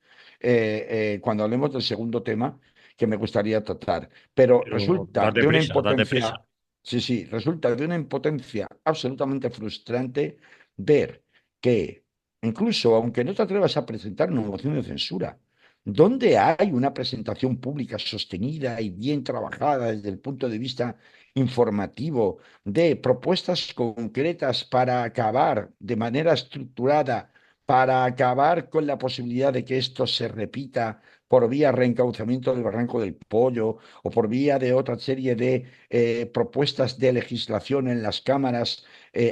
cuando hablemos del segundo tema que me gustaría tratar. Pero Pero resulta date de una prisa, date prisa. impotencia, sí, sí, resulta de una impotencia absolutamente frustrante ver que, incluso aunque no te atrevas a presentar una moción de censura, ¿dónde hay una presentación pública sostenida y bien trabajada desde el punto de vista informativo de propuestas concretas para acabar de manera estructurada, para acabar con la posibilidad de que esto se repita por vía reencauzamiento del Barranco del Pollo o por vía de otra serie de propuestas de legislación en las cámaras,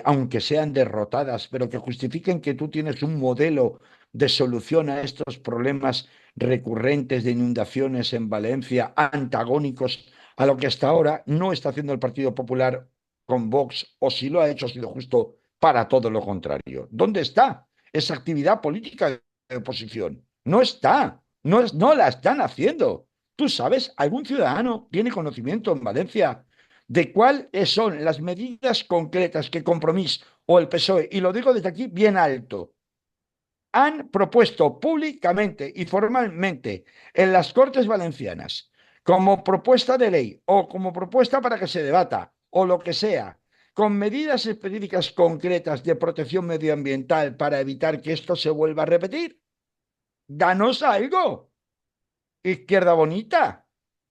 aunque sean derrotadas, pero que justifiquen que tú tienes un modelo de solución a estos problemas recurrentes de inundaciones en Valencia, antagónicos a lo que hasta ahora no está haciendo el Partido Popular con Vox, o si lo ha hecho, ha sido justo para todo lo contrario. ¿Dónde está esa actividad política de oposición? No está, no la están haciendo. ¿Tú sabes? ¿Algún ciudadano tiene conocimiento en Valencia de cuáles son las medidas concretas que Compromís o el PSOE, y lo digo desde aquí bien alto, han propuesto públicamente y formalmente en las Cortes Valencianas como propuesta de ley o como propuesta para que se debata o lo que sea, con medidas específicas concretas de protección medioambiental para evitar que esto se vuelva a repetir? Danos algo, izquierda bonita,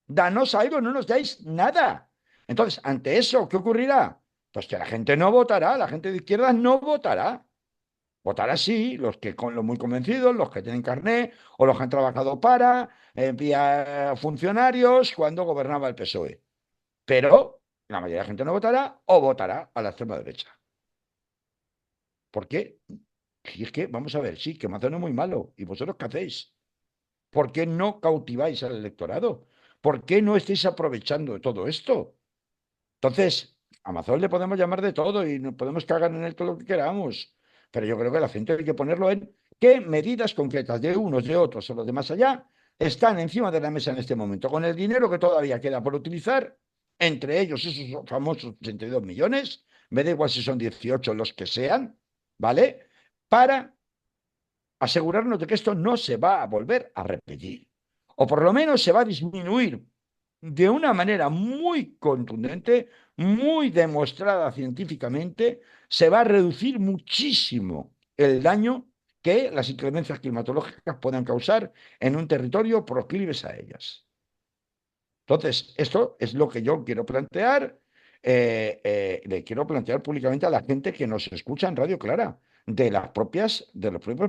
danos algo, no nos dais nada. Entonces, ante eso, ¿qué ocurrirá? Pues que la gente no votará, la gente de izquierda no votará. Votar así, los que con los muy convencidos, los que tienen carné o los que han trabajado para vía funcionarios cuando gobernaba el PSOE. Pero la mayoría de la gente no votará o votará a la extrema derecha. ¿Por qué? Y es que, vamos a ver, sí, que Amazon es muy malo. ¿Y vosotros qué hacéis? ¿Por qué no cautiváis al electorado? ¿Por qué no estáis aprovechando de todo esto? Entonces, a Amazon le podemos llamar de todo y nos podemos cagar en él todo lo que queramos, pero yo creo que el acento hay que ponerlo en qué medidas concretas de unos, de otros o los de más allá están encima de la mesa en este momento, con el dinero que todavía queda por utilizar, entre ellos esos famosos 82 millones, me da igual si son 18 los que sean, ¿vale? Para asegurarnos de que esto no se va a volver a repetir, o por lo menos se va a disminuir de una manera muy contundente, muy demostrada científicamente, se va a reducir muchísimo el daño que las inclemencias climatológicas puedan causar en un territorio proclives a ellas. Entonces, esto es lo que yo quiero plantear, le quiero plantear públicamente a la gente que nos escucha en Radio Clara, de los propios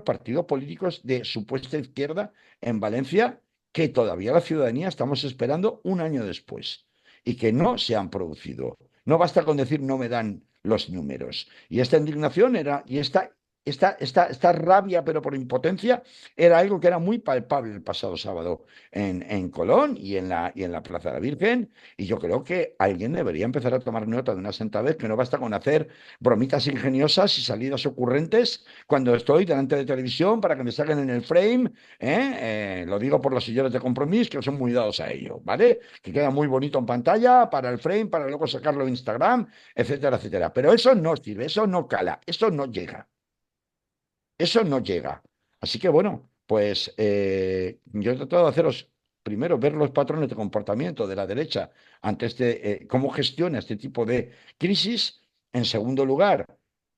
partidos políticos de supuesta izquierda en Valencia, que todavía la ciudadanía estamos esperando un año después y que no se han producido. No basta con decir no me dan los números. Y esta indignación era, y esta rabia, pero por impotencia, era algo que era muy palpable el pasado sábado en Colón y en la Plaza de la Virgen. Y yo creo que alguien debería empezar a tomar nota de una santa vez, que no basta con hacer bromitas ingeniosas y salidas ocurrentes cuando estoy delante de televisión para que me salgan en el frame. Lo digo por los señores de Compromís, que son muy dados a ello, ¿vale? Que queda muy bonito en pantalla para el frame, para luego sacarlo en Instagram, etcétera, etcétera. Pero eso no sirve, eso no cala, eso no llega. Eso no llega. Así que bueno, pues yo he tratado de haceros primero ver los patrones de comportamiento de la derecha ante cómo gestiona este tipo de crisis. En segundo lugar,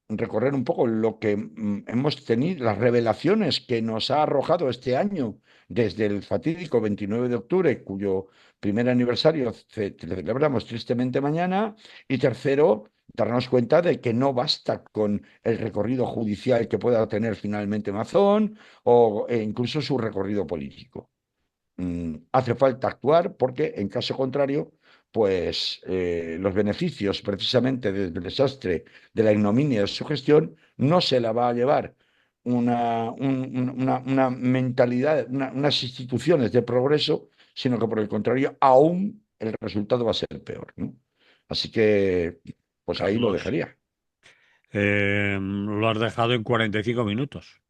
recorrer un poco lo que hemos tenido, las revelaciones que nos ha arrojado este año desde el fatídico 29 de octubre, cuyo primer aniversario celebramos tristemente mañana. Y tercero, darnos cuenta de que no basta con el recorrido judicial que pueda tener finalmente Mazón o incluso su recorrido político. Hace falta actuar porque, en caso contrario, pues los beneficios precisamente del desastre, de la ignominia de su gestión, no se la va a llevar una mentalidad, unas instituciones de progreso, sino que por el contrario, aún el resultado va a ser peor, ¿no? Así que, pues ahí lo Carlos, dejaría. lo has dejado en 45 minutos.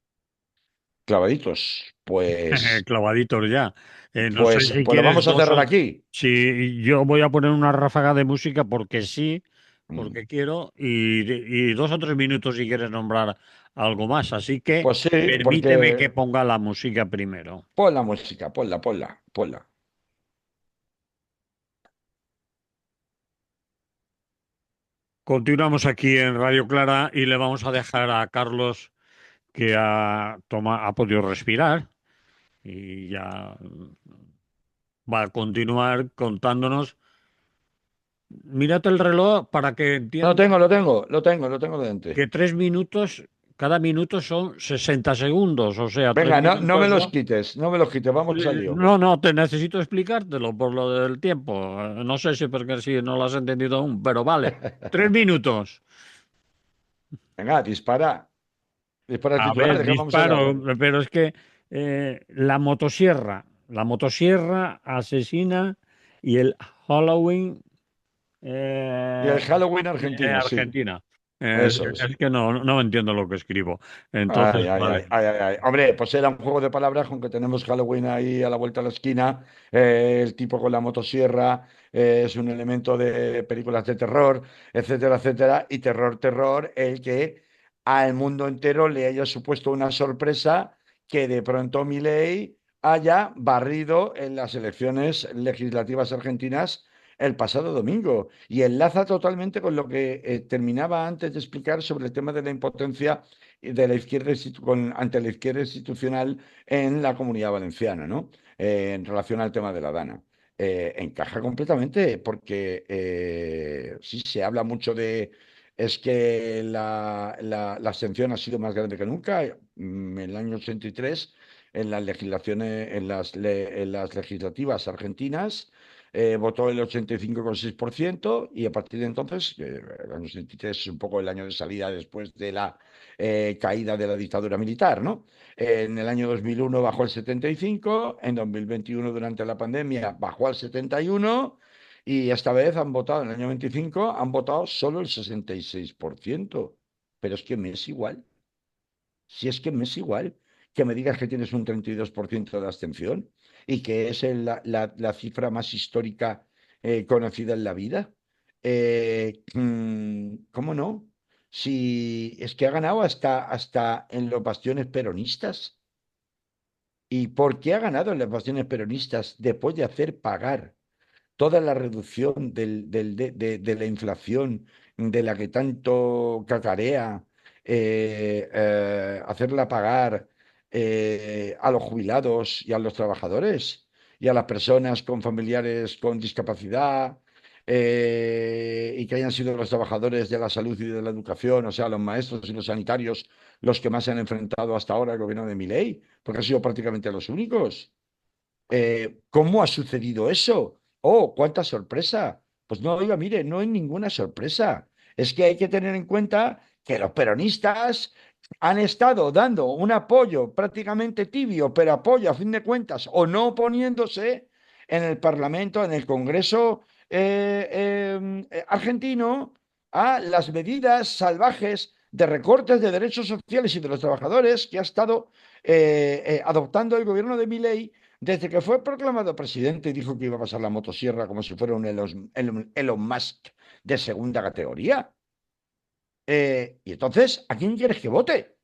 Clavaditos. Pues, Clavaditos ya. No sé pues, si pues lo quieres vamos a cerrar aquí. si yo voy a poner una ráfaga de música porque sí, Mm. porque quiero, y 2 o 3 minutos si quieres nombrar algo más. Así que Pues sí, permíteme que porque ponga la música primero. pon la música, ponla. Continuamos aquí en Radio Clara y le vamos a dejar a Carlos que ha podido respirar y ya va a continuar contándonos. Mírate el reloj para que No entiendas tengo, lo tengo delante. que 3 minutos, cada minuto son 60 segundos, o sea, tres Venga, no, no minutos me los son... quites, no me los quites, vamos al lío. No, te necesito explicártelo por lo del tiempo. No sé si porque si no lo has entendido aún, pero vale. 3 minutos. Venga, dispara el A titular, ver, ¿de qué vamos a hablar? disparo, pero es que la motosierra asesina y el Halloween Y el eh, Halloween argentino, sí, Argentina. eso es. Es que no entiendo lo que escribo. Ay, Entonces, ay, vale. ay, ay, ay, ay. Hombre, pues era un juego de palabras, aunque tenemos Halloween ahí a la vuelta de la esquina. El tipo con la motosierra es un elemento de películas de terror, etcétera, etcétera. Y terror, terror, el que al mundo entero le haya supuesto una sorpresa que de pronto Milei haya barrido en las elecciones legislativas argentinas el pasado domingo. Y enlaza totalmente con lo que terminaba antes de explicar sobre el tema de la impotencia de la izquierda ante la izquierda institucional en la Comunidad Valenciana, ¿no? En relación al tema de la Dana. Encaja completamente porque sí se habla mucho de es que la abstención ha sido más grande que nunca. En el año 83, en las legislaciones, en las legislativas argentinas, votó el 85,6% y a partir de entonces, el año 83 es un poco el año de salida después de la caída de la dictadura militar, ¿no? En el año 2001 bajó al 75, en 2021 durante la pandemia bajó al 71 y esta vez han votado, en el año 25, han votado solo el 66%. Pero es que me es igual, si es que me es igual que me digas que tienes un 32% de abstención y que es la cifra más histórica conocida en la vida. ¿Cómo no? Si es que ha ganado hasta en los bastiones peronistas. ¿Y por qué ha ganado en los bastiones peronistas después de hacer pagar toda la reducción de la inflación de la que tanto cacarea, hacerla pagar a los jubilados y a los trabajadores y a las personas con familiares con discapacidad? Y que hayan sido los trabajadores de la salud y de la educación, o sea, los maestros y los sanitarios, los que más se han enfrentado hasta ahora al gobierno de Milei, porque han sido prácticamente los únicos. ¿Cómo ha sucedido eso? Oh, cuánta sorpresa. Pues no, oiga, mire, no hay ninguna sorpresa. Es que hay que tener en cuenta que los peronistas han estado dando un apoyo prácticamente tibio, pero apoyo a fin de cuentas, o no oponiéndose en el Parlamento, en el Congreso argentino, a las medidas salvajes de recortes de derechos sociales y de los trabajadores que ha estado adoptando el gobierno de Milei desde que fue proclamado presidente y dijo que iba a pasar la motosierra como si fuera un Elon Musk de segunda categoría. Y entonces, ¿a quién quieres que vote?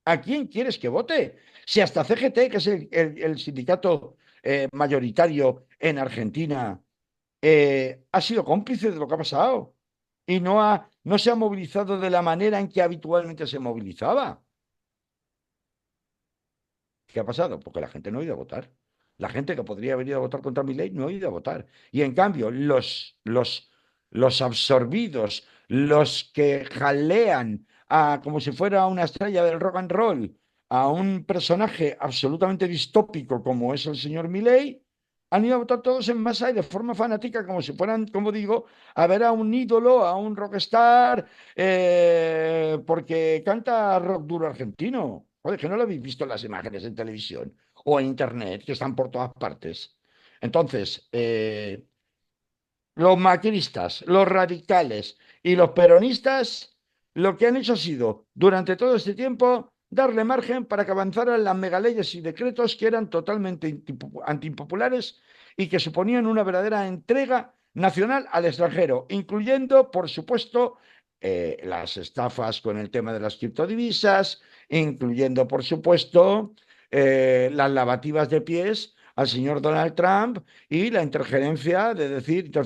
¿A quién quieres que vote? Si hasta CGT, que es el sindicato mayoritario en Argentina, ha sido cómplice de lo que ha pasado y no se ha movilizado de la manera en que habitualmente se movilizaba. ¿Qué ha pasado? Porque la gente no ha ido a votar. La gente que podría haber ido a votar contra mi ley no ha ido a votar. Y en cambio, los absorbidos, los que jalean como si fuera una estrella del rock and roll a un personaje absolutamente distópico como es el señor Milley, han ido a votar todos en masa y de forma fanática, como si fueran, como digo, a ver a un ídolo, a un rockstar, porque canta rock duro argentino. Joder, que no lo habéis visto en las imágenes en televisión o en internet, que están por todas partes. Entonces, los macristas, los radicales y los peronistas, lo que han hecho ha sido, durante todo este tiempo, darle margen para que avanzaran las megaleyes y decretos que eran totalmente antipopulares y que suponían una verdadera entrega nacional al extranjero, incluyendo, por supuesto, las estafas con el tema de las criptodivisas, incluyendo, por supuesto, las lavativas de pies al señor Donald Trump y la interferencia de decir, la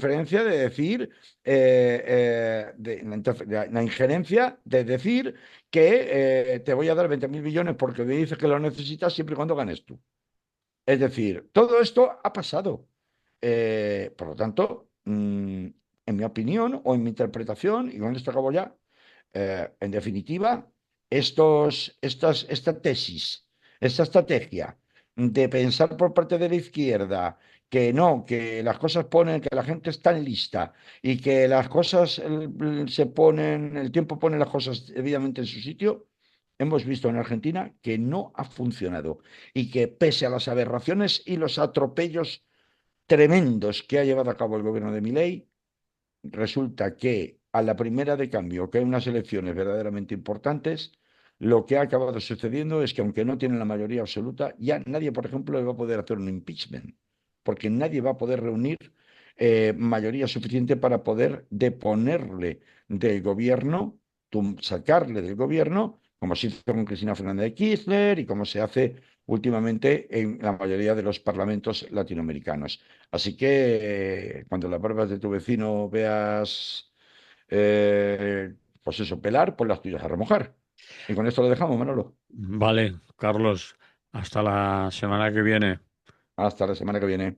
injerencia de decir que te voy a dar 20.000 millones porque me dices que lo necesitas siempre y cuando ganes tú. Es decir, todo esto ha pasado. Por lo tanto, en mi opinión o en mi interpretación, y con esto acabo ya, en definitiva, esta tesis, esta estrategia de pensar por parte de la izquierda que no, que las cosas ponen, que la gente está lista y que las cosas se ponen, el tiempo pone las cosas debidamente en su sitio, hemos visto en Argentina que no ha funcionado y que pese a las aberraciones y los atropellos tremendos que ha llevado a cabo el gobierno de Milei, resulta que a la primera de cambio, que hay unas elecciones verdaderamente importantes, lo que ha acabado sucediendo es que aunque no tienen la mayoría absoluta, ya nadie, por ejemplo, le va a poder hacer un impeachment, porque nadie va a poder reunir mayoría suficiente para poder deponerle del gobierno, sacarle del gobierno, como se hizo con Cristina Fernández de Kirchner y como se hace últimamente en la mayoría de los parlamentos latinoamericanos. Así que cuando las barbas de tu vecino veas, pues eso, pelar, pues las tuyas a remojar. Y con esto lo dejamos, Manolo. Vale, Carlos, hasta la semana que viene. Hasta la semana que viene.